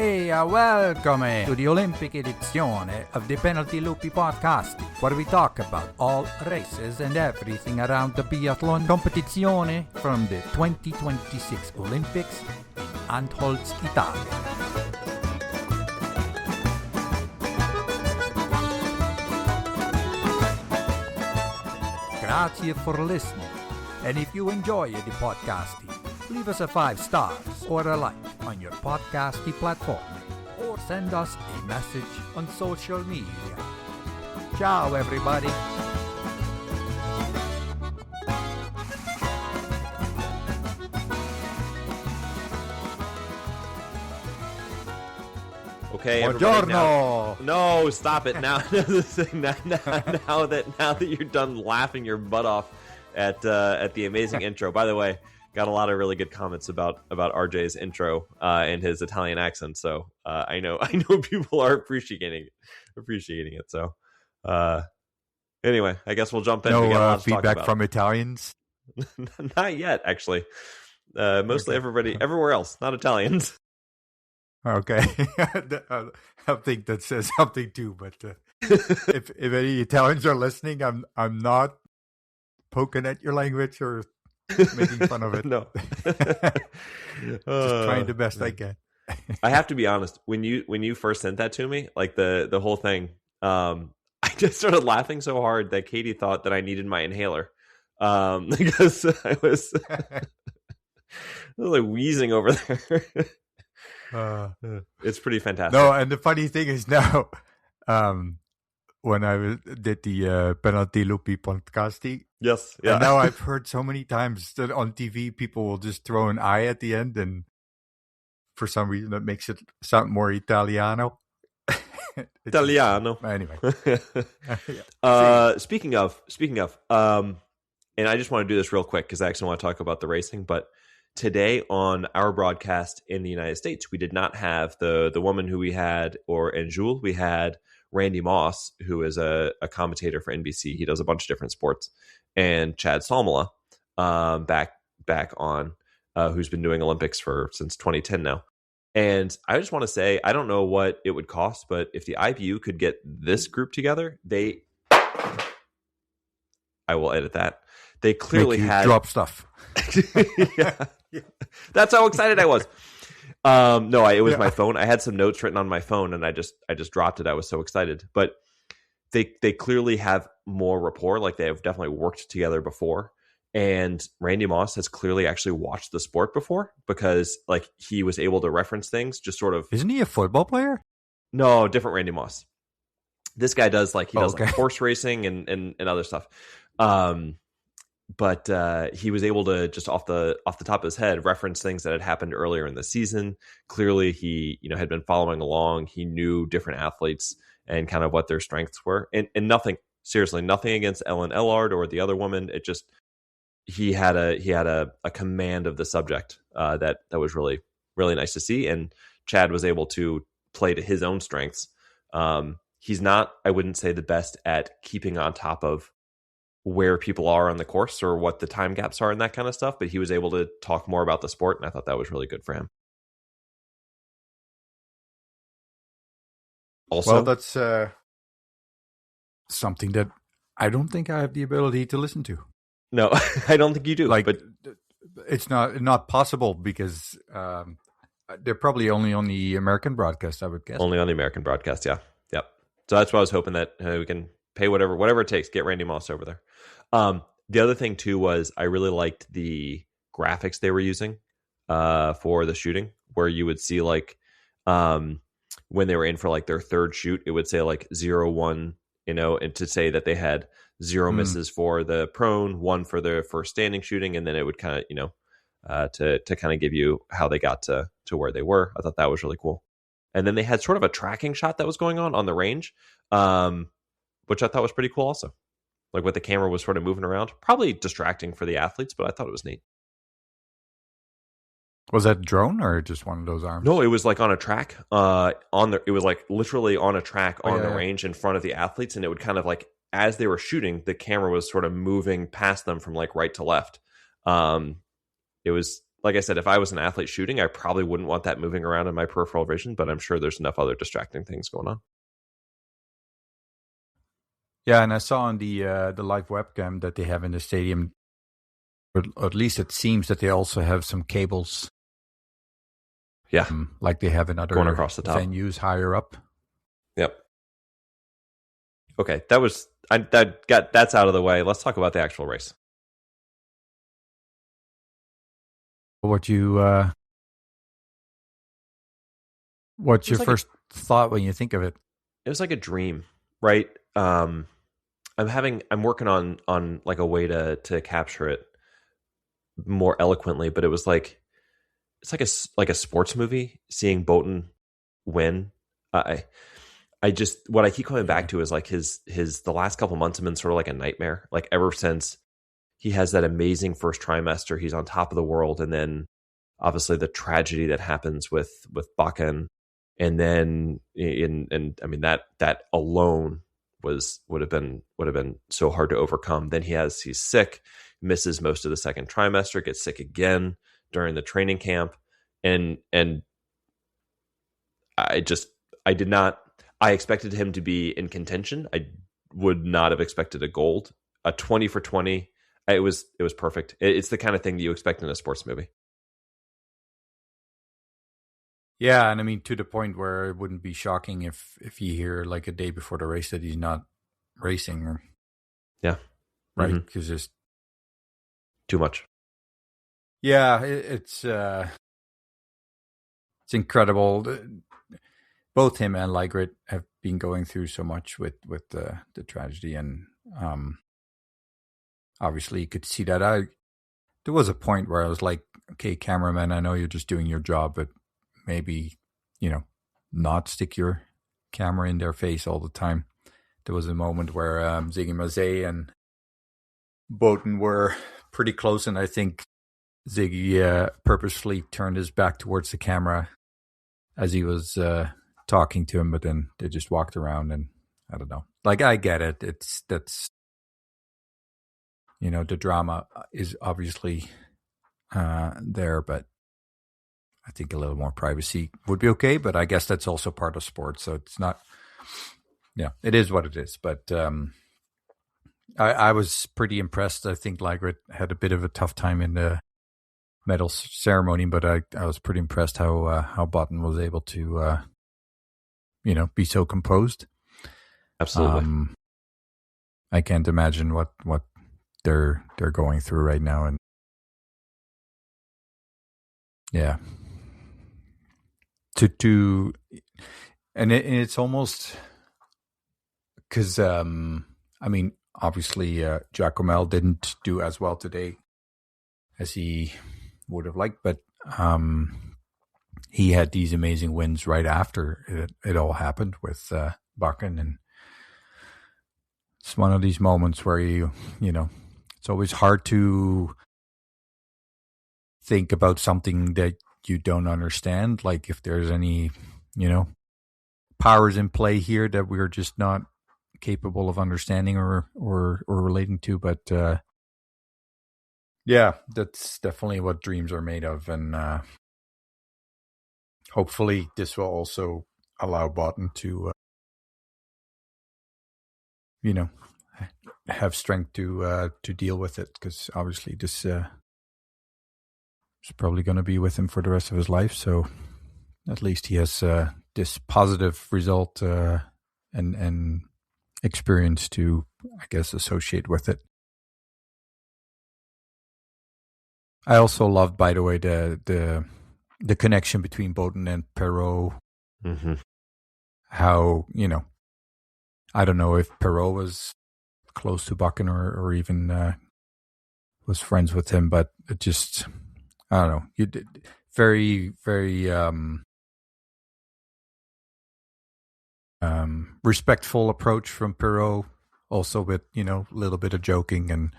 Welcome to the Olympic edition of the Penalty Loopy podcast, where we talk about all races and everything around the biathlon competizione from the 2026 Olympics in Antholz, Italy. Grazie for listening, and if you enjoy the podcast, leave us a 5 stars or a like on your podcasty platform, or send us a message on social media. Ciao, everybody. Okay, Buongiorno. No, stop it now. now that you're done laughing your butt off at the amazing intro. By the way, got a lot of really good comments about RJ's intro and his Italian accent. So I know people are appreciating it. So anyway, I guess we'll jump in. No feedback from Italians. Not yet, actually. Mostly everywhere else, not Italians. Okay, I think that says something too. But if any Italians are listening, I'm not poking at your language or making fun of it. No, just trying the best I can. I have to be honest. When you first sent that to me, like the whole thing, I just started laughing so hard that Katie thought that I needed my inhaler because I was like wheezing over there. It's pretty fantastic. No, and the funny thing is now, when I did the Penalty Loopy podcasting, yes, yeah. And now I've heard so many times that on TV people will just throw an I at the end, and for some reason that makes it sound more Italiano. Italiano. Anyway, speaking of, and I just want to do this real quick because I actually want to talk about the racing, but. Today on our broadcast in the United States, we did not have the woman who we had, in Jules, we had Randy Moss, who is a commentator for NBC. He does a bunch of different sports, and Chad Salmela, back on, who's been doing Olympics since 2010 now. And I just want to say, I don't know what it would cost, but if the IPU could get this group together, I will edit that. They clearly had drop stuff. yeah. That's how excited I was. No, it was my phone. I had some notes written on my phone, and I just dropped it. I was so excited. But they clearly have more rapport. Like they have definitely worked together before. And Randy Moss has clearly actually watched the sport before because like he was able to reference things. Just sort of. Isn't he a football player? No, different Randy Moss. This guy does like horse racing and other stuff. But he was able to just off the top of his head reference things that had happened earlier in the season. Clearly, he had been following along. He knew different athletes and kind of what their strengths were. And nothing against Ellen Ellard or the other woman. It just he had a command of the subject that was really really nice to see. And Chad was able to play to his own strengths. He's not, I wouldn't say, the best at keeping on top of where people are on the course or what the time gaps are and that kind of stuff, but he was able to talk more about the sport, and I thought that was really good for him. Also, well, that's something that I don't think I have the ability to listen to. No, I don't think you do. Like, but it's not possible because they're probably only on the American broadcast, I would guess. Only on the American broadcast, yeah. Yep. So that's why I was hoping that we can pay whatever it takes, get Randy Moss over there. The other thing too was I really liked the graphics they were using for the shooting, where you would see like when they were in for like their third shoot, it would say like 0-1, and to say that they had 0 misses for the prone, 1 for the first standing shooting, and then it would kind of to kind of give you how they got to where they were. I thought that was really cool. And then they had sort of a tracking shot that was going on the range, which I thought was pretty cool also. Like what the camera was sort of moving around. Probably distracting for the athletes, but I thought it was neat. Was that a drone or just one of those arms? No, it was like on a track. It was like literally on a track on the range in front of the athletes, and it would kind of like as they were shooting, the camera was sort of moving past them from like right to left. It was like I said, if I was an athlete shooting, I probably wouldn't want that moving around in my peripheral vision, but I'm sure there's enough other distracting things going on. Yeah, and I saw on the live webcam that they have in the stadium, or at least it seems that they also have some cables. Yeah, like they have in other going across the top venues higher up. Yep. Okay, that's out of the way. Let's talk about the actual race. What's your first thought when you think of it? It was like a dream, right? I'm working on like a way to capture it more eloquently, but it was like, it's like a sports movie, seeing Botn win. I just, what I keep coming back to is like the last couple months have been sort of like a nightmare. Like ever since he has that amazing first trimester, he's on top of the world, and then obviously the tragedy that happens with Botn, and then I mean that alone would have been so hard to overcome. Then he's sick, misses most of the second trimester, gets sick again during the training camp, and I expected him to be in contention. I would not have expected a 20 for 20. It was perfect. It's the kind of thing that you expect in a sports movie. Yeah, and I mean, to the point where it wouldn't be shocking if you hear like a day before the race that he's not racing. Yeah. Right, because it's too much. Yeah, it's incredible. Both him and Laegreid have been going through so much with the tragedy, and obviously you could see that. There was a point where I was like, okay, cameraman, I know you're just doing your job, but maybe, not stick your camera in their face all the time. There was a moment where Ziggy Maillet and Botn were pretty close, and I think Ziggy purposefully turned his back towards the camera as he was talking to him, but then they just walked around, and I don't know. Like, I get it. That's the drama is obviously there, but I think a little more privacy would be okay. But I guess that's also part of sports, so it's not. Yeah, it is what it is. But I was pretty impressed. I think Laegreid had a bit of a tough time in the medal ceremony, but I was pretty impressed how Botn was able to be so composed. Absolutely. I can't imagine what they're going through right now, and yeah, and it's almost because I mean, obviously Giacomo didn't do as well today as he would have liked, but he had these amazing wins right after it all happened with Botn, and it's one of these moments where it's always hard to think about something that you don't understand, like if there's any powers in play here that we're just not capable of understanding or relating to, but yeah, that's definitely what dreams are made of, and hopefully this will also allow Botn to have strength to deal with it, because obviously this is probably going to be with him for the rest of his life, so at least he has this positive result and experience to, I guess, associate with it. I also loved, by the way, the connection between Botn and Perrot. Mm-hmm. How, I don't know if Perrot was close to Botn or even was friends with him, but it just, I don't know. You did very, very respectful approach from Perrot, also with a little bit of joking, and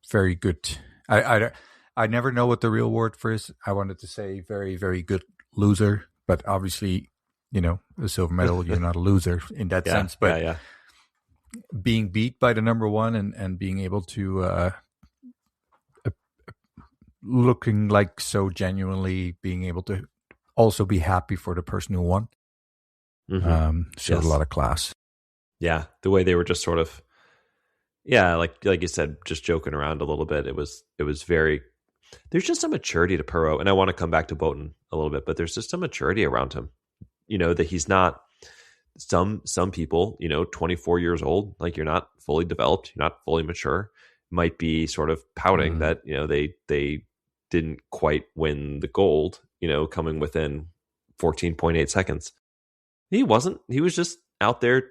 very good. I never know what the real word for is. I wanted to say very, very good loser, but obviously, a silver medal, you're not a loser in that sense. But being beat by the number one and being able to looking like so genuinely being able to also be happy for the person who won. Showed Yes. a lot of class. Yeah, the way they were just sort of, like you said, just joking around a little bit. It was very. There's just a maturity to Perrot, and I want to come back to Botn a little bit, but there's just a maturity around him. That he's not some people. 24 years old, like you're not fully developed, you're not fully mature, might be sort of pouting that they didn't quite win the gold. Coming within 14.8 seconds. He wasn't. He was just out there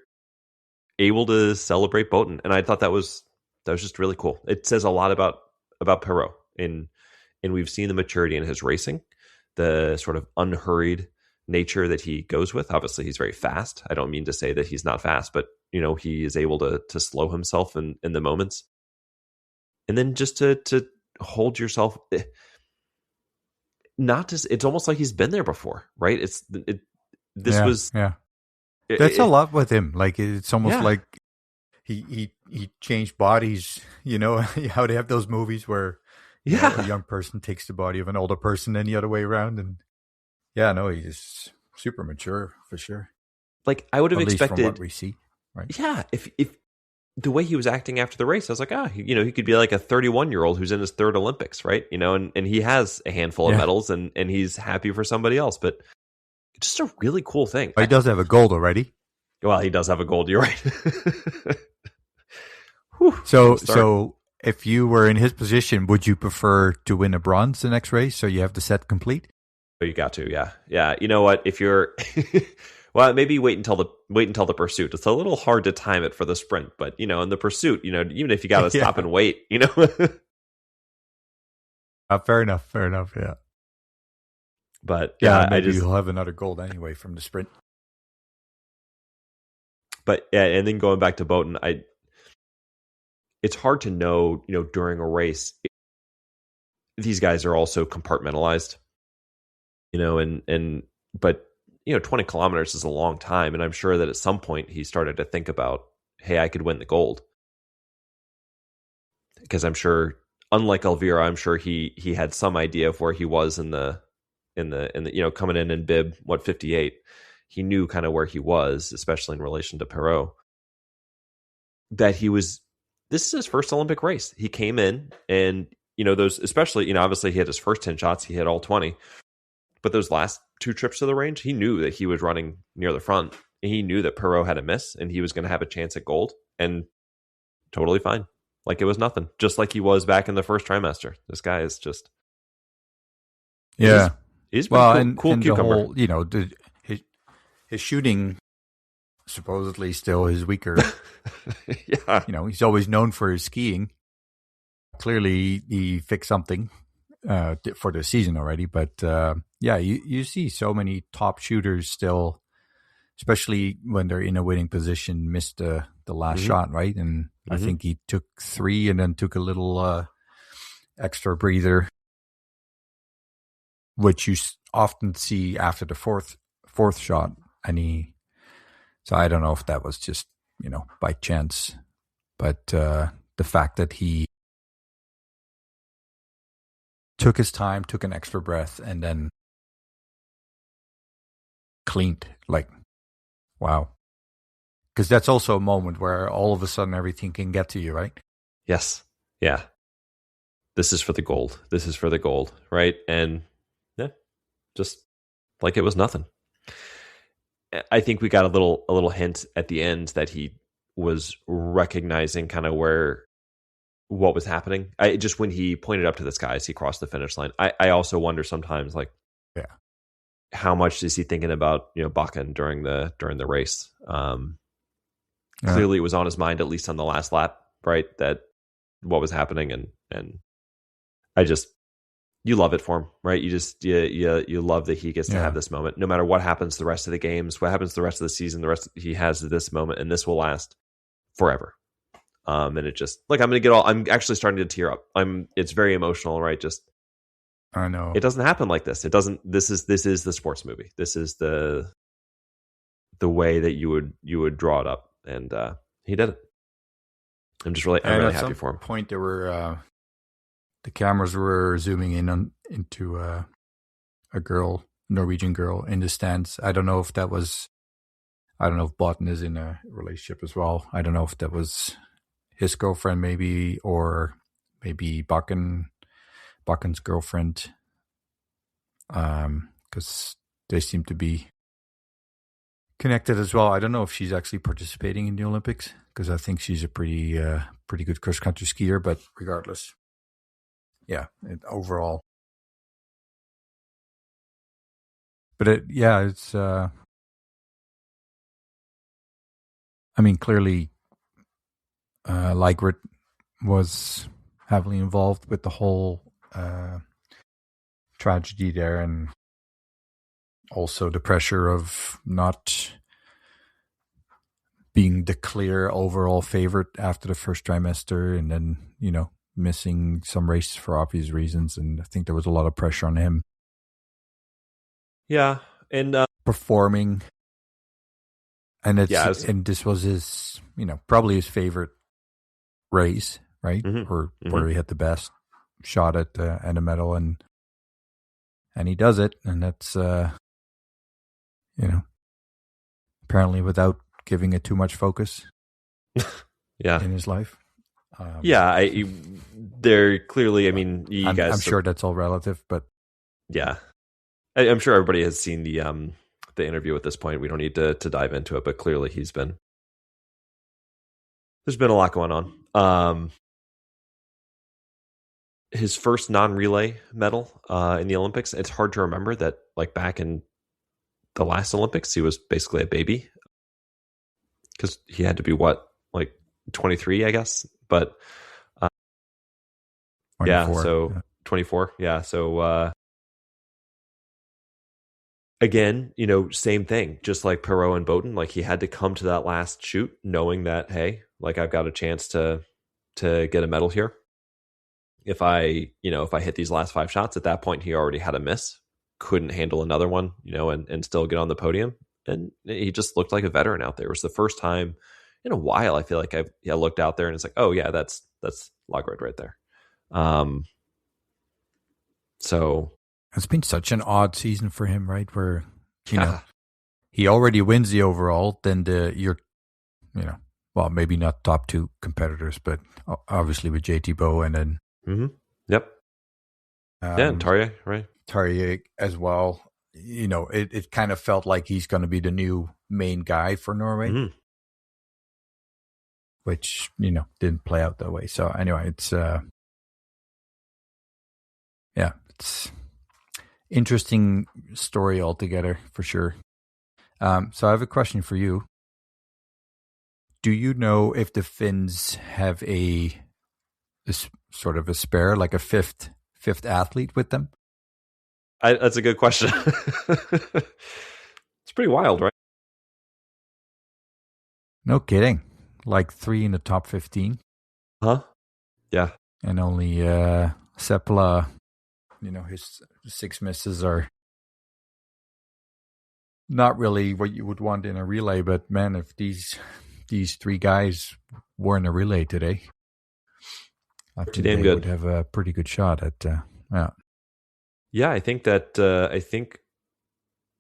able to celebrate Botn, and I thought that was just really cool. It says a lot about Perrot, and we've seen the maturity in his racing, the sort of unhurried nature that he goes with. Obviously, he's very fast. I don't mean to say that he's not fast, but he is able to slow himself in the moments, and then just to hold yourself. Not just. It's almost like he's been there before, right? That's a lot with him. Like it's almost like he changed bodies. How they have those movies where a young person takes the body of an older person and the other way around. And he's super mature for sure. Like I would have expected from what we see, right? Yeah, if the way he was acting after the race, I was like, he could be like a 31-year-old who's in his third Olympics, right? And he has a handful of medals and he's happy for somebody else, but it's just a really cool thing. He does have a gold already. Well, he does have a gold. You're right. So if you were in his position, would you prefer to win a bronze the next race so you have the set complete? Oh, you got to, yeah. You know what? If you're well, maybe wait until the pursuit. It's a little hard to time it for the sprint, but in the pursuit, even if you got to stop and wait, Fair enough. Yeah. But maybe you'll have another gold anyway from the sprint. But and then going back to Botn, it's hard to know, during a race, these guys are also compartmentalized, but 20 kilometers is a long time. And I'm sure that at some point he started to think about, hey, I could win the gold. Because I'm sure, unlike Elvira, I'm sure he had some idea of where he was in the coming in bib, 58. He knew kind of where he was, especially in relation to Perrot. That this is his first Olympic race. He came in and, those, especially, obviously he had his first 10 shots, he hit all 20. But those last 2 trips to the range, he knew that he was running near the front. And he knew that Perrot had a miss and he was going to have a chance at gold. And totally fine. Like it was nothing. Just like he was back in the first trimester. This guy is just... Yeah. He's cool cucumber. The whole, his shooting supposedly still is weaker. Yeah. He's always known for his skiing. Clearly, he fixed something for the season already. But you see so many top shooters still, especially when they're in a winning position, miss the last shot, right? And I think he took 3 and then took a little extra breather, which you often see after the fourth shot. So I don't know if that was just, by chance, but the fact that he took his time, took an extra breath, and then cleaned, like, wow. Because that's also a moment where all of a sudden everything can get to you, right? Yes. Yeah. This is for the gold. This is for the gold, right? And just like it was nothing. I think we got a little hint at the end that he was recognizing kind of what was happening. Just when he pointed up to the sky as he crossed the finish line. I also wonder sometimes, like, how much is he thinking about Bakken during the race? Clearly, it was on his mind, at least on the last lap, right? That what was happening, and I just. You love it for him, right? You just you love that he gets to have this moment, no matter what happens the rest of the games, what happens the rest of the season. He has this moment, and this will last forever. And it just I'm actually starting to tear up. It's very emotional, right? Just I know it doesn't happen like this. It doesn't. This is the sports movie. This is the way that you would draw it up, and he did it. I'm really happy for him. At some point, there were the cameras were zooming in into a Norwegian girl in the stands. I don't know if Botn is in a relationship as well. I don't know if that was his girlfriend maybe, or maybe Botn's girlfriend, because they seem to be connected as well. I don't know if she's actually participating in the Olympics, because I think she's a pretty good cross-country skier, but regardless, yeah, overall. But it's clearly Laegreid was heavily involved with the whole tragedy there, and also the pressure of not being the clear overall favorite after the first trimester, and then, missing some races for obvious reasons. And I think there was a lot of pressure on him. Yeah. And performing. And and this was his, probably his favorite race, right? Mm-hmm, or where he had the best shot at a medal, and he does it, and that's apparently without giving it too much focus. Yeah, in his life. They're clearly. You guys. I'm sure that's all relative, but yeah, I'm sure everybody has seen the interview at this point. We don't need to dive into it, but clearly there's been a lot going on. His first non-relay medal in the Olympics. It's hard to remember that, like, back in the last Olympics, he was basically a baby, because he had to be 23, I guess. But 24. Yeah, so again, same thing. Just like Perrot and Botn, like, he had to come to that last shoot knowing that, hey, like, I've got a chance to get a medal here. If I hit these last 5 shots, at that point he already had a miss, couldn't handle another one, and still get on the podium. And he just looked like a veteran out there. It was the first time in a while I feel like I looked out there and it's like, oh yeah, that's Laegreid right there. So it's been such an odd season for him, right? Where he already wins the overall, then well, maybe not top 2 competitors, but obviously with JT Bow, and then yep, and Tarjei, right? Tarjei as well. It kind of felt like he's going to be the new main guy for Norway, which didn't play out that way. So anyway, it's it's interesting story altogether for sure. So I have a question for you. Do you know if the Finns have this sort of a spare, like a fifth athlete with them? That's a good question. It's pretty wild, right? No kidding. Like 3 in the top 15. Huh? Yeah. And only Seppala, his 6 misses are not really what you would want in a relay. But man, if these 3 guys were in a relay today, I think they would have a pretty good shot at Yeah, I think that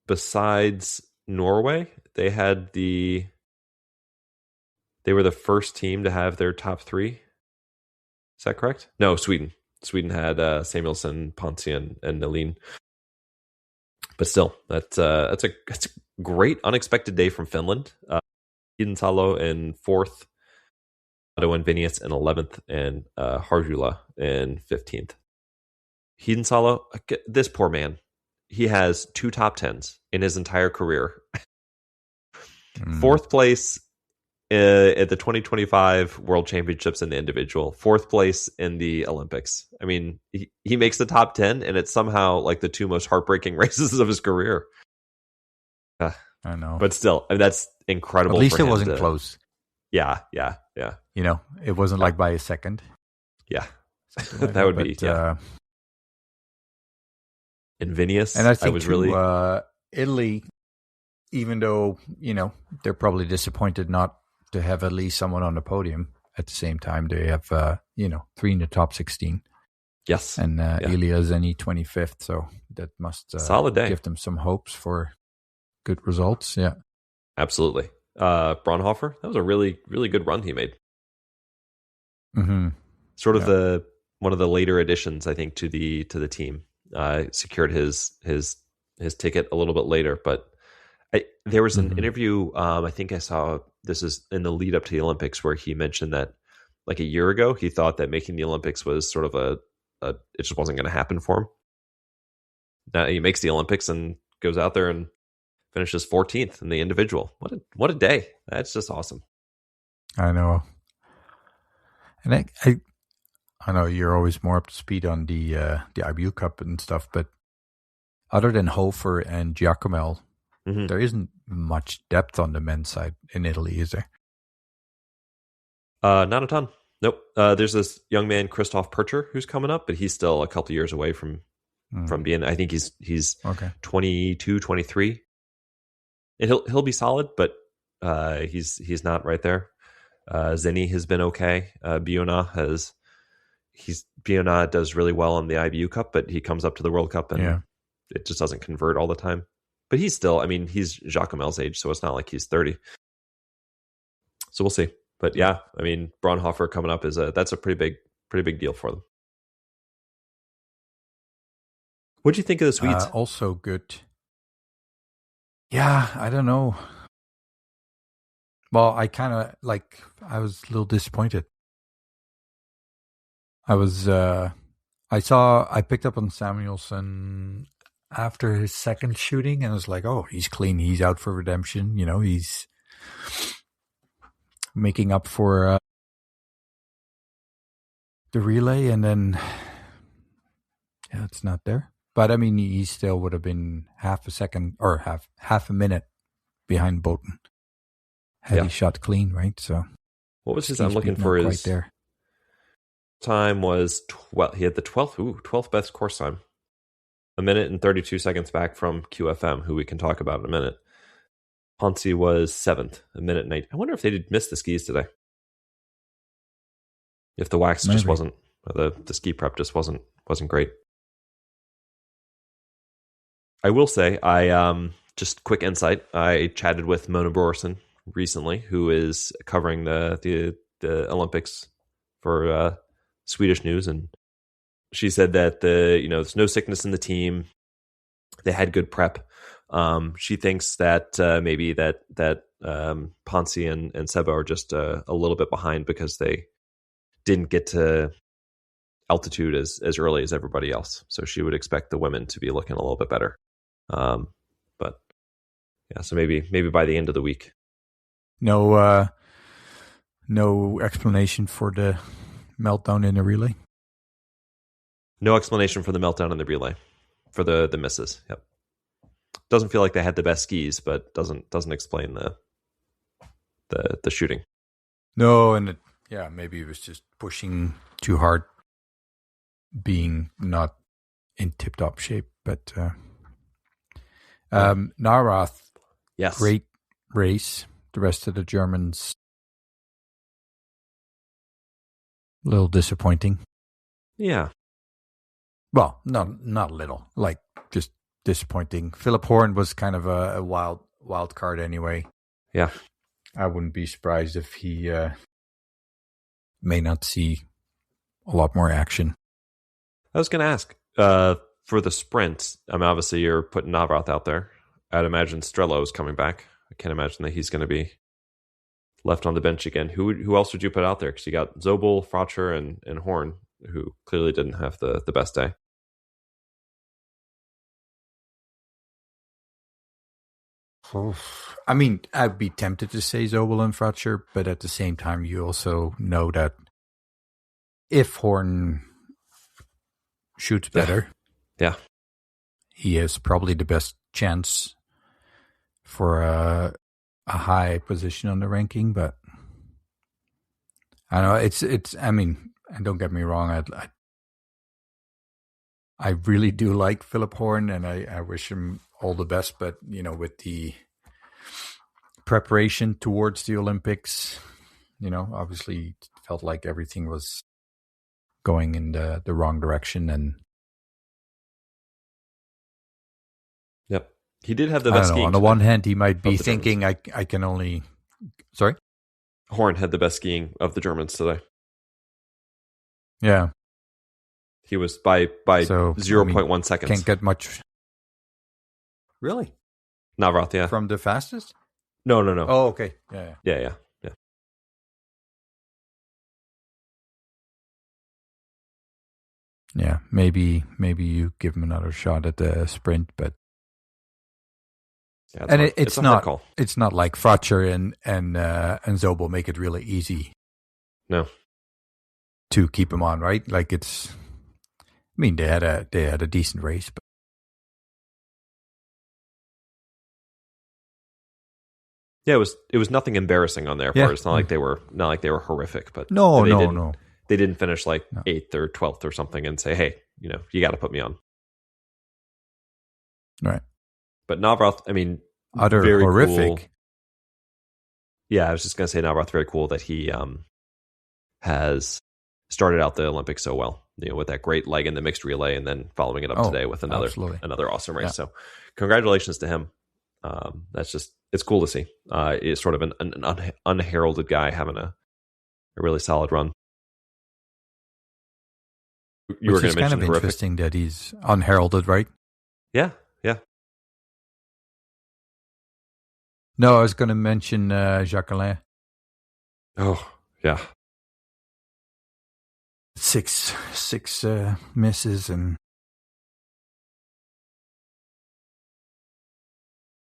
besides Norway, they were the first team to have their top 3. Is that correct? No, Sweden. Sweden had Samuelsson, Ponsi, and Nalin. But still, that's a great unexpected day from Finland. Hiddensalo in 4th, Otto and Vinius in 11th, and Harjula in 15th. Hiddensalo, this poor man, he has 2 top 10s in his entire career. 4th place at the 2025 World Championships in the individual, 4th place in the Olympics. I mean, he makes the top 10, and it's somehow like the 2 most heartbreaking races of his career. I know. But still, that's incredible. At least it wasn't close. Yeah. It wasn't like by a second. Yeah. Like that would be, yeah. And Vinius, and I think Italy, even though, they're probably disappointed not to have at least someone on the podium, at the same time, they have, 3 in the top 16. Yes. And Ilya Zeni 25th, so that must solid day. give them some hopes for good results. Yeah, absolutely. Braunhofer, that was a really, really good run he made. Mm-hmm. Sort of one of the later additions, I think, to the team. Secured his ticket a little bit later, but there was an interview. I think I saw, this is in the lead up to the Olympics, where he mentioned that like a year ago he thought that making the Olympics was sort of it just wasn't going to happen for him. Now he makes the Olympics and goes out there and finishes 14th in the individual. What a day! That's just awesome. I know, and I know you're always more up to speed on the IBU Cup and stuff, but other than Hofer and Giacomel, there isn't much depth on the men's side in Italy, is there? Not a ton. Nope. There's this young man, Christoph Percher, who's coming up, but he's still a couple years away from being. I think he's okay. 22, 23, and he'll be solid, but he's not right there. Zeni has been okay. Biona does really well on the IBU Cup, but he comes up to the World Cup and it just doesn't convert all the time. But he's still, I mean, he's Giacomel's age, so it's not like he's 30. So we'll see. But yeah, I mean, Braunhofer coming up that's a pretty big deal for them. What'd you think of the Swedes? Also good. Yeah, I don't know. Well, I was a little disappointed. I picked up on Samuelson after his second shooting, and I was like, oh, he's clean. He's out for redemption. You know, he's making up for the relay, and then it's not there. But I mean, he still would have been half a second or half a minute behind Botn had he shot clean, right? So what was his? I'm looking for his there. Time was 12. He had the 12th best course time. 1 minute and 32 seconds back from QFM, who we can talk about in a minute. Ponzi was 7th, 1 minute and 8. I wonder if they did miss the skis today. If the wax just wasn't, the ski prep just wasn't great. I will say, just quick insight. I chatted with Mona Brorson recently, who is covering the Olympics for Swedish News, and she said that there's no sickness in the team. They had good prep. She thinks that maybe that Ponzi and Seba are just a little bit behind because they didn't get to altitude as early as everybody else. So she would expect the women to be looking a little bit better. But yeah, so maybe by the end of the week. No explanation for the meltdown in the relay. No explanation for the meltdown in the relay for the misses. Yep. Doesn't feel like they had the best skis, but doesn't explain the shooting. No, and maybe it was just pushing too hard, being not in tip-top shape. But Nawrath, yes, great race. The rest of the Germans, a little disappointing. Yeah. Well, not a little, like just disappointing. Philipp Horn was kind of a wild card anyway. Yeah. I wouldn't be surprised if he may not see a lot more action. I was going to ask, for the sprint, I mean, obviously you're putting Nawrath out there. I'd imagine Strello is coming back. I can't imagine that he's going to be left on the bench again. Who else would you put out there? Because you got Zobel, Fracher, and Horn, who clearly didn't have the best day. I mean, I'd be tempted to say Zobel and Fracher, but at the same time, you also know that if Horn shoots better, he has probably the best chance for a high position on the ranking. But I don't know, it's. I mean, and don't get me wrong, I really do like Philipp Horn, and I wish him all the best. But with the preparation towards the Olympics, obviously it felt like everything was going in the wrong direction. And yep, he did have the I best don't know. skiing. On the one hand, he might be the thinking, I can only. Sorry? Horn had the best skiing of the Germans today. Yeah. He was by 0.1 seconds. Can't get much. Really? Nawrath, yeah. From the fastest? No. Oh, okay. Yeah. Yeah, maybe you give him another shot at the sprint, but it's not like Fracher and Zobel make it really easy. No. To keep him on, right? Like they had a decent race, but yeah, it was nothing embarrassing on their part. It's not like they were horrific, but no. They didn't finish like 8th or 12th or something and say, hey, you got to put me on. Right. But Nawrath, I mean, very horrific. Cool. Yeah, I was just going to say Nawrath, very cool that he has started out the Olympics so well, with that great leg in the mixed relay and then following it up today with another awesome race. Yeah. So congratulations to him. It's cool to see. It's sort of an unheralded guy having a really solid run. You were going to mention kind of interesting that he's unheralded, right? Yeah. No, I was going to mention Jacquelin. Oh, yeah. Six misses, and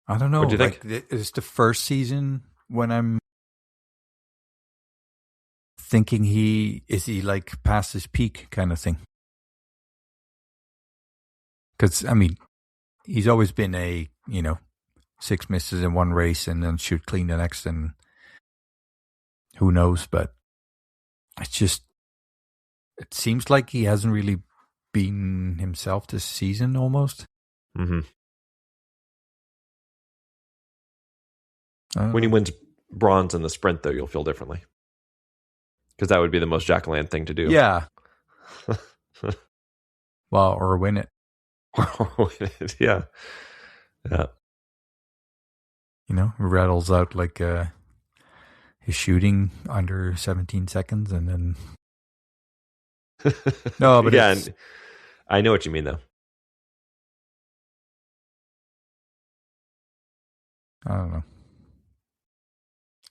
I don't know. What do you think? It's the first season when I'm thinking he like past his peak kind of thing. Because, I mean, he's always been 6 misses in one race and then shoot clean the next, and who knows, but it seems like he hasn't really been himself this season almost. Mm-hmm. When he wins bronze in the sprint, though, you'll feel differently. Because that would be the most Jacquelin thing to do. Yeah. Well, or win it. Yeah. Rattles out like his shooting under 17 seconds, and then. No, but yeah, I know what you mean, though. I don't know.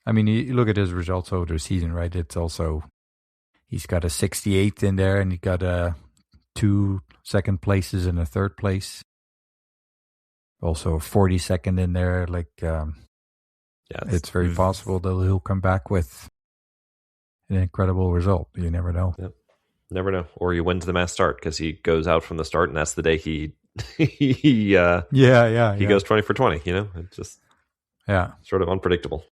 I mean, you look at his results over the season, right? It's also, he's got a 68th in there, and he got 2 second places and a third place. Also a 42nd in there. Like, it's very possible that he'll come back with an incredible result. You never know. Yep. Never know. Or he wins the mass start because he goes out from the start, and that's the day he goes 20 for 20. It's just sort of unpredictable.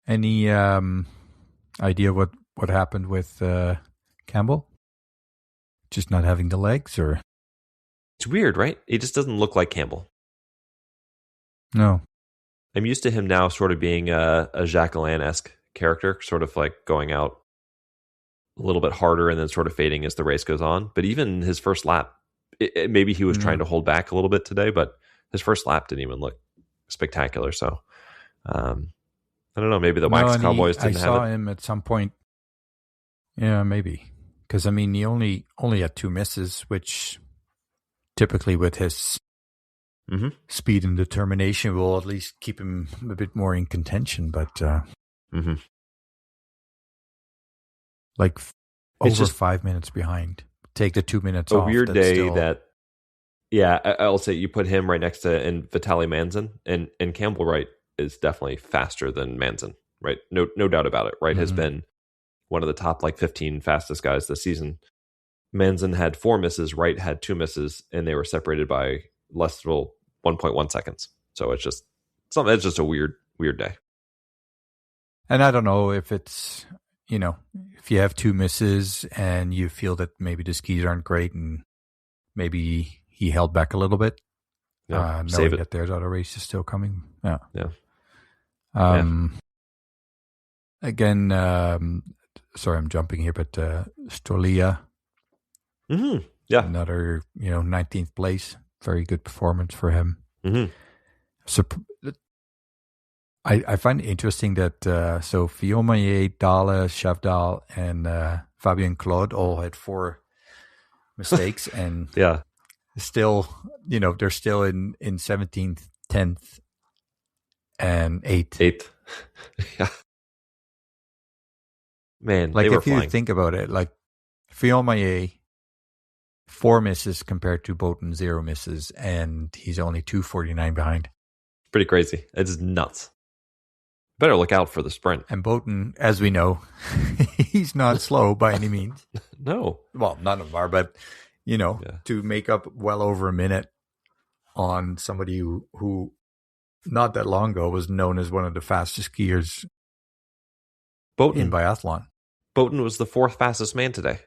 Any idea what happened with Campbell? Just not having the legs, or? It's weird, right? He just doesn't look like Campbell. No. I'm used to him now sort of being a Jacquelin-esque character, sort of like going out a little bit harder and then sort of fading as the race goes on. But even his first lap, maybe he was trying to hold back a little bit today, but his first lap didn't even look spectacular. So I don't know. Maybe the Wax Cowboys didn't have it. I saw him at some point. Yeah, maybe. Because, I mean, he only had 2 misses, which typically with his speed and determination will at least keep him a bit more in contention. But like over just 5 minutes behind. Take the 2 minutes off. A weird day that, I'll say you put him right next to Vitaly Manzin, and Campbell Wright is definitely faster than Manzin, right? No doubt about it, right? Has been one of the top 15 fastest guys this season. Manzin had 4 misses, Wright had 2 misses, and they were separated by less than 1.1 seconds. So it's just a weird day. And I don't know if it's, if you have 2 misses and you feel that maybe the skis aren't great and maybe he held back a little bit, knowing that there's other races still coming. Yeah. Again, sorry, I'm jumping here, but Sturla, Yeah. another 19th place, very good performance for him. So I find it interesting that so Fillon Maillet, Dahle, Chavdal, and Fabien Claude all had 4 mistakes, and Yeah. still, they're still in 17th, 10th, and 8th. Yeah. Man, Like they were if you flying. think about it, like Fillon Maillet, 4 misses compared to Botn 0 misses, and he's only 2:49 behind. Pretty crazy. It's nuts. Better look out for the sprint. And Botn, as we know, he's not slow by any means. No. Well, none of them are, but to make up well over a minute on somebody who not that long ago was known as one of the fastest skiers in biathlon. Botn was the 4th fastest man today.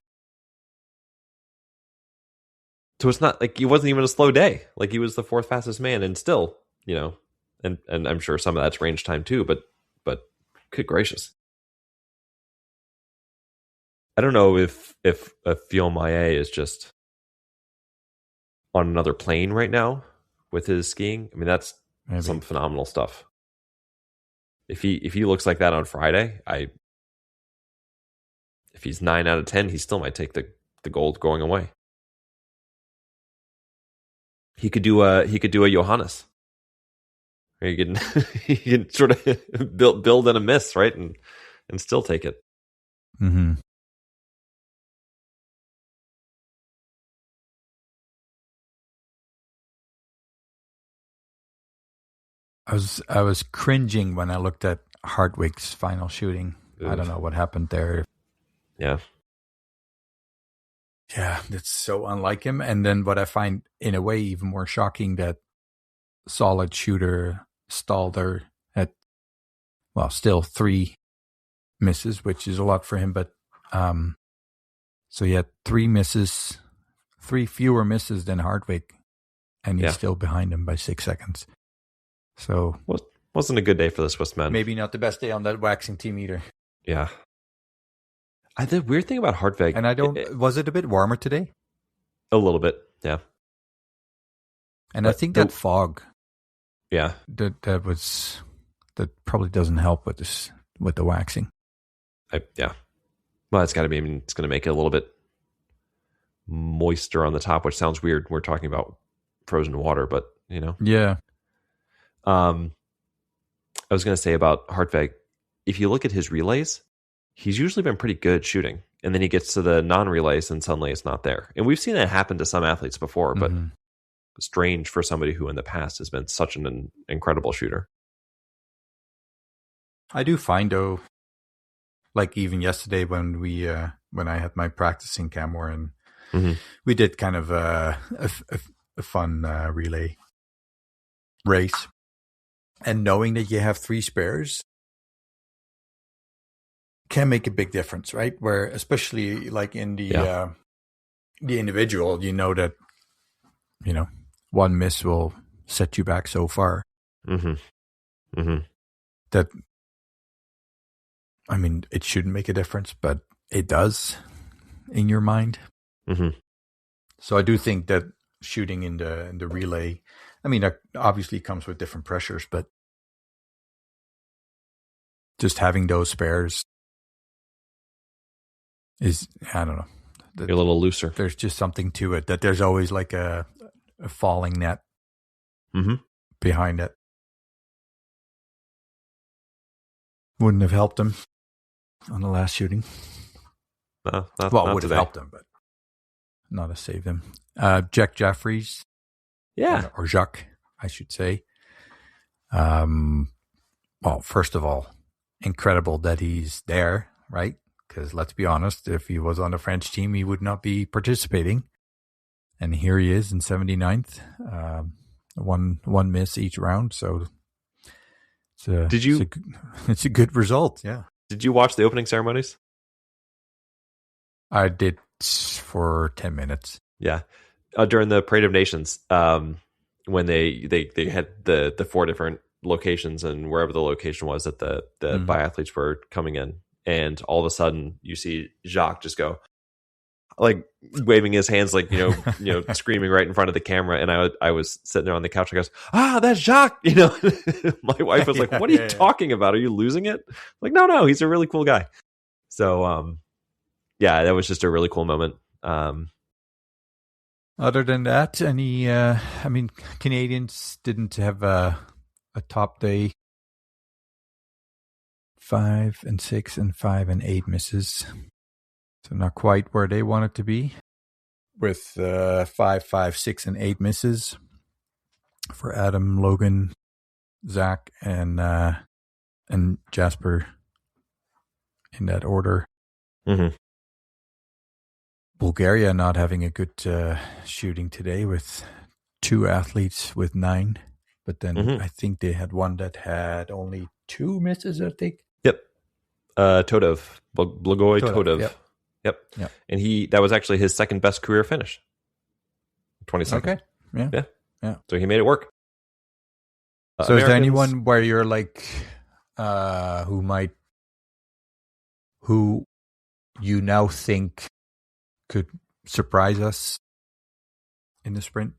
So it's not like he wasn't even a slow day. Like he was the 4th fastest man, and still, and I'm sure some of that's range time too, but good gracious. I don't know if Fillon Maillet is just on another plane right now with his skiing. I mean, that's some phenomenal stuff. If he looks like that on Friday, if he's 9 out of 10, he still might take the gold going away. He could do a Johannes. Or he can sort of build in a miss, right, and still take it. Mm-hmm. I was cringing when I looked at Hartwig's final shooting. Oof. I don't know what happened there. Yeah. Yeah, that's so unlike him. And then what I find in a way even more shocking, that solid shooter Stalder at, well, still 3 misses, which is a lot for him. But so he had 3 misses, 3 fewer misses than Hartwig, and he's still behind him by 6 seconds. So wasn't a good day for the Swiss men. Maybe not the best day on that waxing team either. Yeah. The weird thing about Hartwig, and was it a bit warmer today? A little bit, yeah. And I think that fog, yeah, that probably doesn't help with the waxing. Yeah. Well, it's got to be. I mean, it's going to make it a little bit moister on the top, which sounds weird. We're talking about frozen water, but Yeah. I was going to say about Hartwig, if you look at his relays, he's usually been pretty good shooting, and then he gets to the non-relays and suddenly it's not there. And we've seen that happen to some athletes before, but strange for somebody who in the past has been such an incredible shooter. I do find, though, like even yesterday when I had my practicing camera, and we did kind of a fun relay race, and knowing that you have 3 spares can make a big difference, right? Where especially like in the individual, that 1 miss will set you back so far. That, I mean, it shouldn't make a difference, but it does in your mind. So I do think that shooting in the relay, I mean, that obviously comes with different pressures, but just having those spares is, I don't know. You're a little looser. There's just something to it, that there's always like a falling net behind it. Wouldn't have helped him on the last shooting. No, it would have helped him, but not to save him. Jack Jeffries. Yeah. Or Jacques, I should say. Well, first of all, incredible that he's there, right? Because let's be honest, if he was on the French team, he would not be participating. And here he is in 79th. One miss each round, so it's a good result, yeah. Did you watch the opening ceremonies? I did for 10 minutes. Yeah. During the Parade of Nations, when they had the 4 different locations, and wherever the location was that the biathletes were coming in, and all of a sudden you see Jacques just go like waving his hands, like screaming right in front of the camera. And I was sitting there on the couch. I goes, that's Jacques. My wife was like, "What are you talking about? Are you losing it?" Like, no, he's a really cool guy. So that was just a really cool moment. Other than that, Canadians didn't have a top day. 5 and 6 and 5 and 8 misses. So not quite where they wanted to be. With 5, 5, 6 and 8 misses for Adam, Logan, Zach, and Jasper in that order. Mm-hmm. Bulgaria not having a good shooting today with 2 athletes with 9. But then I think they had one that had only 2 misses, I think. Yep. Todov. Blagoy Todov. Yep. And that was actually his second best career finish. 22nd. Okay. Yeah. So he made it work. So is there anyone where you're like, who you now think could surprise us in the sprint?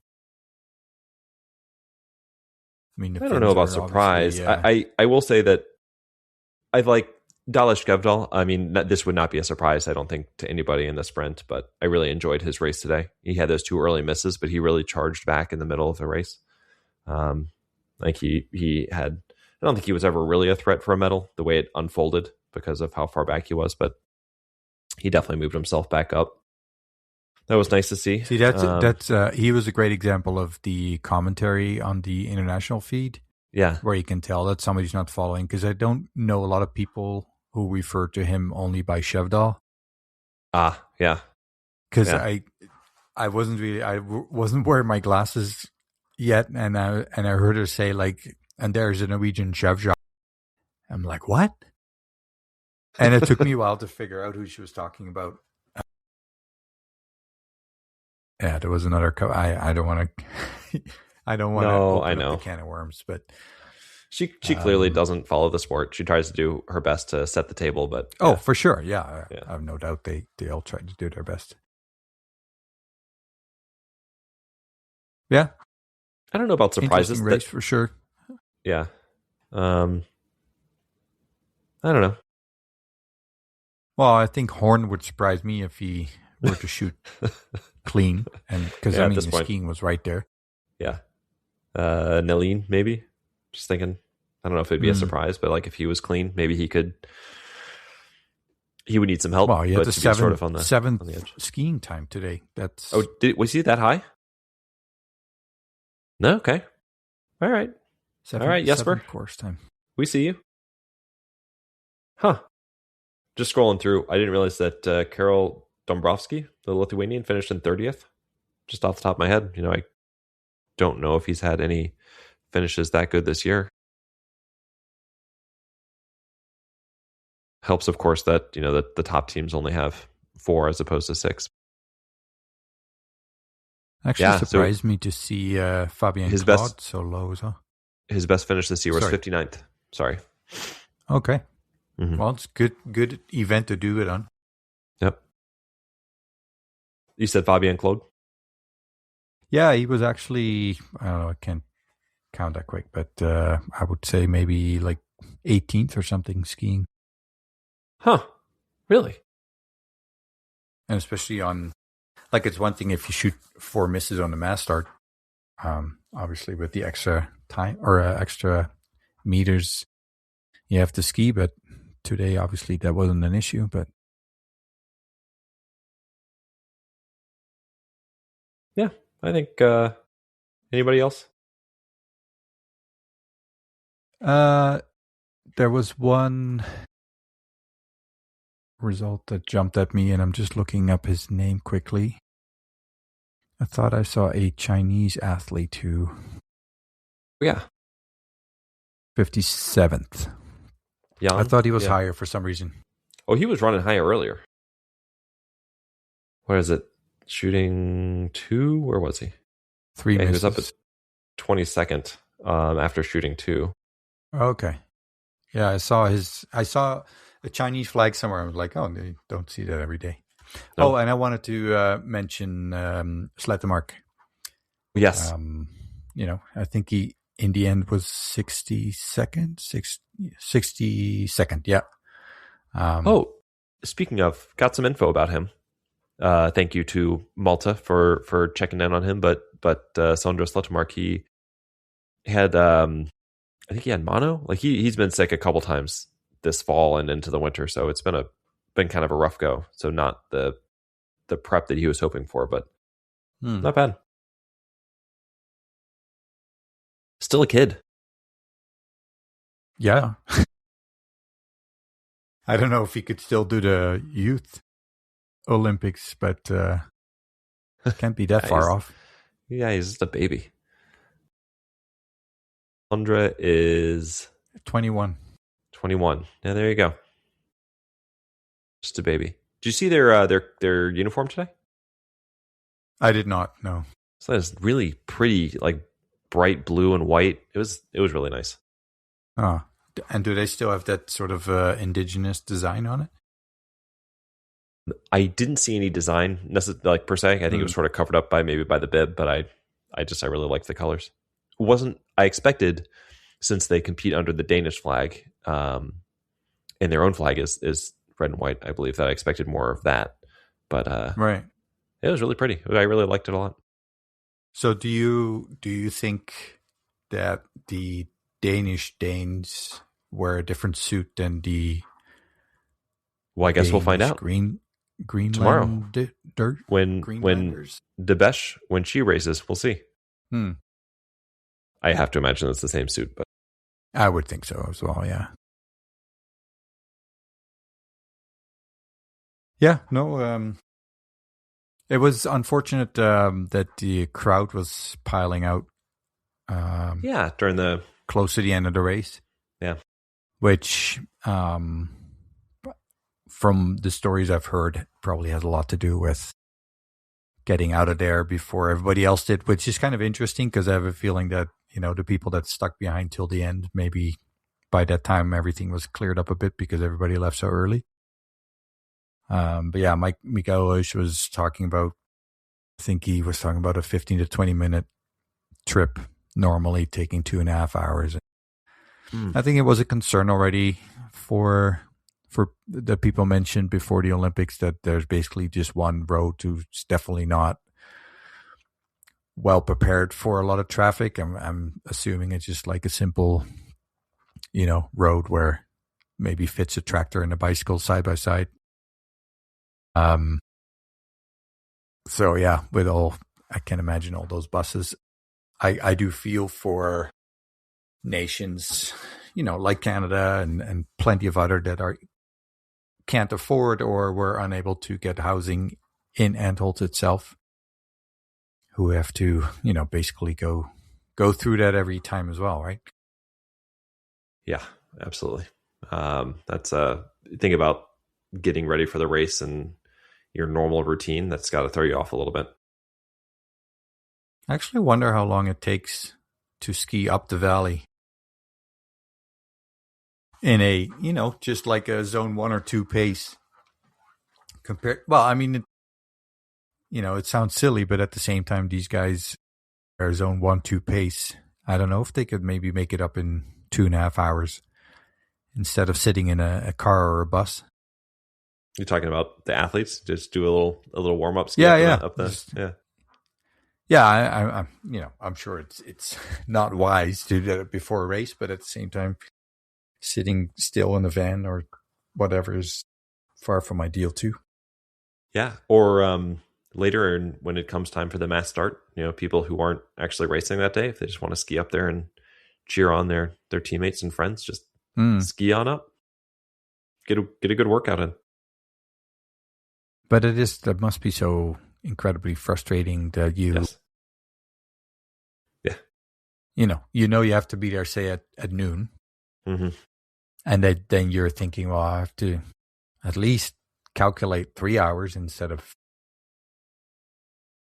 I don't know about surprise. I will say that I like Daleš Gevdal. This would not be a surprise, I don't think, to anybody in the sprint, but I really enjoyed his race today. He had those 2 early misses, but he really charged back in the middle of the race. He had, I don't think he was ever really a threat for a medal the way it unfolded because of how far back he was, but he definitely moved himself back up. That was nice to see. See, that's he was a great example of the commentary on the international feed. Yeah. Where you can tell that somebody's not following, because I don't know a lot of people who refer to him only by Shevdal. Yeah. Because I wasn't wearing my glasses yet, and I heard her say like, and there's a Norwegian Shevdal. I'm like, what? And it took me a while to figure out who she was talking about. Yeah, there was another. I don't want to. I don't want to. No, I know. The can of worms, but she clearly doesn't follow the sport. She tries to do her best to set the table, but for sure, yeah. I have no doubt they all try to do their best. Yeah, I don't know about surprises. Interesting race for sure. Yeah, I don't know. Well, I think Horn would surprise me if he were to shoot clean, and because the skiing was right there. Yeah, Nelin maybe. Just thinking. I don't know if it'd be a surprise, but like if he was clean, maybe he could. He would need some help. Well, he had the seventh on the edge. Skiing time today. That's was he that high? No. Okay. All right. All right, Jesper. Course time. We see you. Huh. Just scrolling through, I didn't realize that Karol Dombrovsky, the Lithuanian, finished in 30th. Just off the top of my head, I don't know if he's had any finishes that good this year. Helps, of course, that that the top teams only have 4 as opposed to 6. Actually, surprised me to see Fabien his Claude best so low as well. His best finish this year was 59th. Sorry. Okay. Mm-hmm. Well, it's good event to do it on. Yep. You said Fabien Claude? Yeah, he was actually, I don't know, I can't count that quick, but I would say maybe like 18th or something skiing. Huh. Really? And especially on, like, it's one thing if you shoot 4 misses on the mass start, obviously with the extra time or extra meters you have to ski, but today obviously that wasn't an issue. But yeah, I think anybody else? There was one result that jumped at me, and I'm just looking up his name quickly. I thought I saw a Chinese athlete who 57th. Young? I thought he was higher for some reason. Oh, he was running higher earlier. What is it? Shooting 2? Where was he? 3 misses. He was up at 22nd after shooting 2. Okay. Yeah, I saw a Chinese flag somewhere. I was like, oh, they don't see that every day. No. Oh, and I wanted to mention Slettemark. Yes. I think he in the end was 62nd, 62nd. Yeah. Speaking of, got some info about him. Thank you to Malta for checking in on him. But Sondre Slettemark, he had I think he had mono. Like he's been sick a couple times this fall and into the winter, so it's been kind of a rough go. So not the prep that he was hoping for, but not bad. Still a kid. Yeah. I don't know if he could still do the youth Olympics, but can't be that far off. Yeah, he's just a baby. Sondre is 21. 21. Yeah, there you go. Just a baby. Did you see their uniform today? I did not. No. So it's really pretty, like bright blue and white. It was really nice. Oh, and do they still have that sort of indigenous design on it? I didn't see any design like per se. I think it was sort of covered up by the bib, but I really like the colors. I expected, since they compete under the Danish flag, and their own flag is red and white, I believe, that I expected more of that. But right, it was really pretty. I really liked it a lot. So do you think that the Danes wear a different suit than the? Well, I guess we'll find out. Greenland tomorrow when Debesh, when she races, we'll see. I have to imagine it's the same suit, but I would think so as well. Yeah. Yeah. No. It was unfortunate that the crowd was piling out. During the close to the end of the race. Yeah. Which, from the stories I've heard, probably has a lot to do with getting out of there before everybody else did, which is kind of interesting because I have a feeling that, the people that stuck behind till the end, maybe by that time everything was cleared up a bit because everybody left so early. But yeah, Mike Michaelis was talking about, I think he was talking about a 15 to 20 minute trip, normally taking 2.5 hours. I think it was a concern already for the people mentioned before the Olympics that there's basically just one road to. It's definitely not well prepared for a lot of traffic. I'm assuming it's just like a simple, road where maybe fits a tractor and a bicycle side by side. So yeah, I can imagine all those buses. I do feel for nations, like Canada and plenty of other that can't afford or were unable to get housing in Antholz itself, who have to, basically go through that every time as well, right? Yeah, absolutely. That's think about getting ready for the race and your normal routine. That's got to throw you off a little bit. I actually wonder how long it takes to ski up the valley in a, just like a zone 1 or 2 pace. It sounds silly, but at the same time, these guys are zone 1, 2 pace. I don't know if they could maybe make it up in 2.5 hours instead of sitting in a car or a bus. You're talking about the athletes? Just do a little warm up. I'm sure it's not wise to do that before a race, but at the same time, sitting still in a van or whatever is far from ideal too. Yeah, or later when it comes time for the mass start, people who aren't actually racing that day, if they just want to ski up there and cheer on their teammates and friends, just ski on up, get a good workout in. But that must be so incredibly frustrating that you, yes. Yeah, you have to be there, say at noon, and then you're thinking, well, I have to at least calculate 3 hours instead of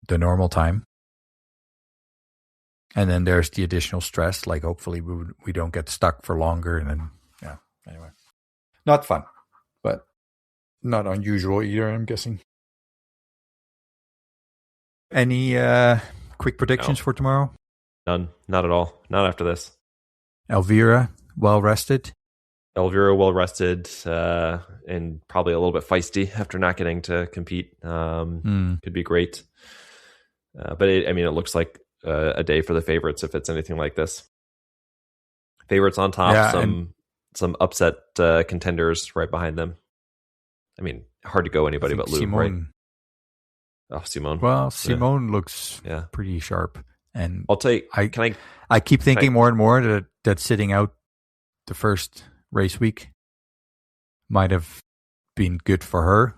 the normal time, and then there's the additional stress. Like, hopefully, we don't get stuck for longer, and then anyway, not fun. but not unusual either, I'm guessing. Any quick predictions for tomorrow? None. Not at all. Not after this. Elvira, well rested. Elvira, well rested, and probably a little bit feisty after not getting to compete. Could be great. But it looks like a day for the favorites if it's anything like this. Favorites on top, some upset contenders right behind them. I mean, hard to go anybody but Lou, right? Oh, Simone. Well, Simone looks pretty sharp. And I'll tell you, I keep thinking more and more that sitting out the first race week might have been good for her.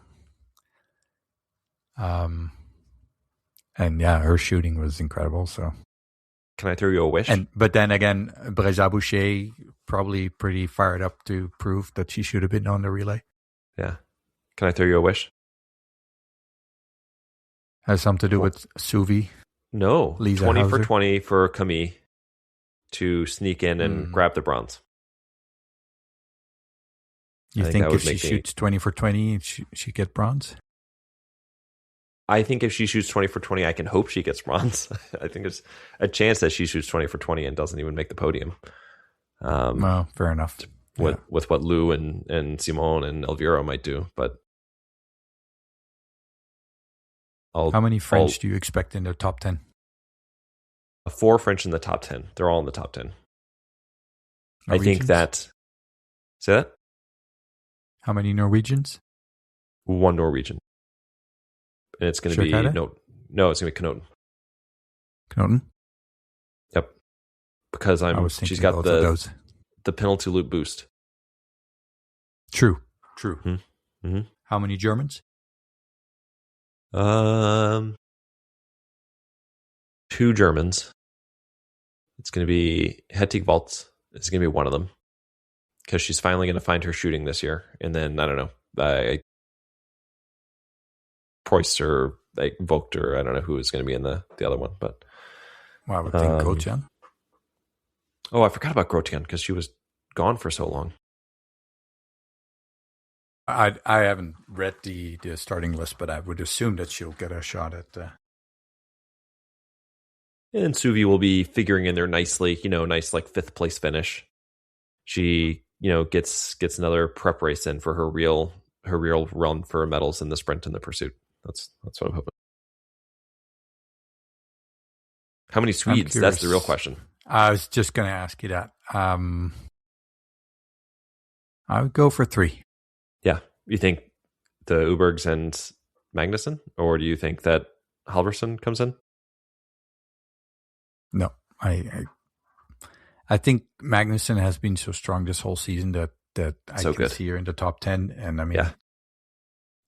And her shooting was incredible. So, can I throw you a wish? But then again, Breza-Boucher probably pretty fired up to prove that she should have been on the relay. Yeah. Can I throw you a wish? Has something to do with Suvi? No. Lisa 20 Hauser? for 20 for Camille to sneak in and grab the bronze. You think if she shoots 20 for 20, she get bronze? I think if she shoots 20 for 20, I can hope she gets bronze. I think there's a chance that she shoots 20 for 20 and doesn't even make the podium. Well, fair enough. With what Lou and Simone and Elvira might do. But how many French do you expect in their top 10? 4 French in the top 10. They're all in the top 10. Norwegians? I think that... Say that? How many Norwegians? 1 Norwegian. And it's going to be... No, it's going to be Knoten. Knoten? Yep. Because she's got the penalty loop boost. True. Mm-hmm. How many Germans? 2 Germans. It's going to be Hettig Waltz. It's going to be one of them because she's finally going to find her shooting this year. And then I don't know, Preuss or Vogt, or I don't know who is going to be in the other one. But I would think Grotjan. Oh, I forgot about Grotjan because she was gone for so long. I haven't read the starting list, but I would assume that she'll get a shot at. And Suvi will be figuring in there nicely, nice like 5th place finish. She, gets another prep race in for her real run for medals in the sprint and the pursuit. That's what I'm hoping. How many Swedes? That's the real question. I was just going to ask you that. I would go for 3. Yeah. You think the Ubergs and Magnussen? Or do you think that Halvorsen comes in? No. I think Magnussen has been so strong this whole season that I can see her in the top 10. And I mean,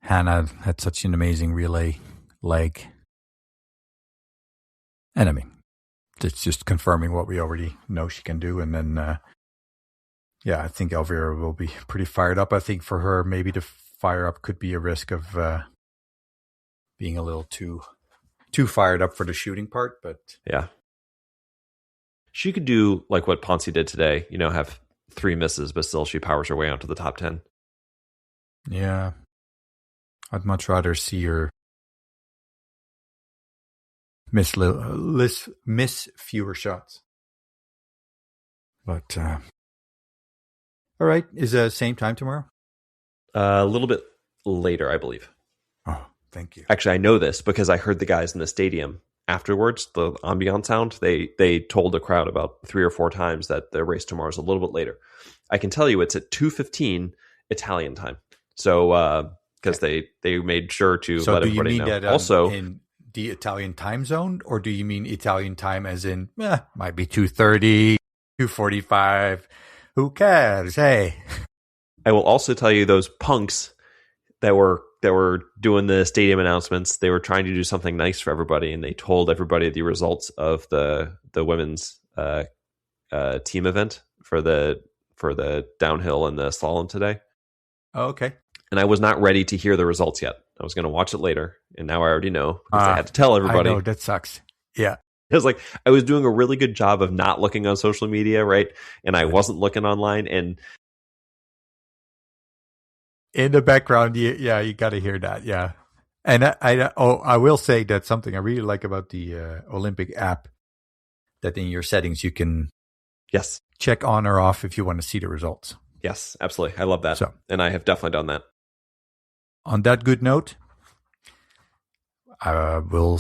Hannah had such an amazing relay leg. And I mean, it's just confirming what we already know she can do. And then, I think Elvira will be pretty fired up. I think for her, maybe the fire up could be a risk of being a little too fired up for the shooting part. But yeah, she could do like what Ponce did today. Have 3 misses, but still she powers her way onto the top 10. Yeah, I'd much rather see her miss fewer shots. But all right, is the same time tomorrow? A little bit later, I believe. Oh, thank you. Actually, I know this because I heard the guys in the stadium afterwards, the ambient sound. They told the crowd about 3 or 4 times that the race tomorrow is a little bit later. I can tell you it's at 2:15 Italian time. So because they made sure to let everybody know. That, also in the Italian time zone, or do you mean Italian time as in might be 2:30, 2:45? Who cares? Hey, I will also tell you those punks that were doing the stadium announcements. They were trying to do something nice for everybody, and they told everybody the results of the women's team event for the downhill and the slalom today. Oh, okay. And I was not ready to hear the results yet. I was going to watch it later, and now I already know because I had to tell everybody. I know, that sucks. Yeah. It was like I was doing a really good job of not looking on social media, right? And I wasn't looking online, and in the background, you got to hear that. Yeah. And I will say that something I really like about the Olympic app, that in your settings you can check on or off if you want to see the results. Yes, absolutely. I love that. So, and I have definitely done that. On that good note, we'll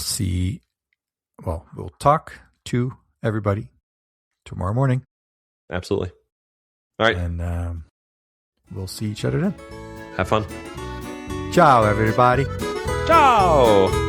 talk to everybody tomorrow morning. Absolutely. All right. And we'll see each other then. Have fun. Ciao, everybody. Ciao.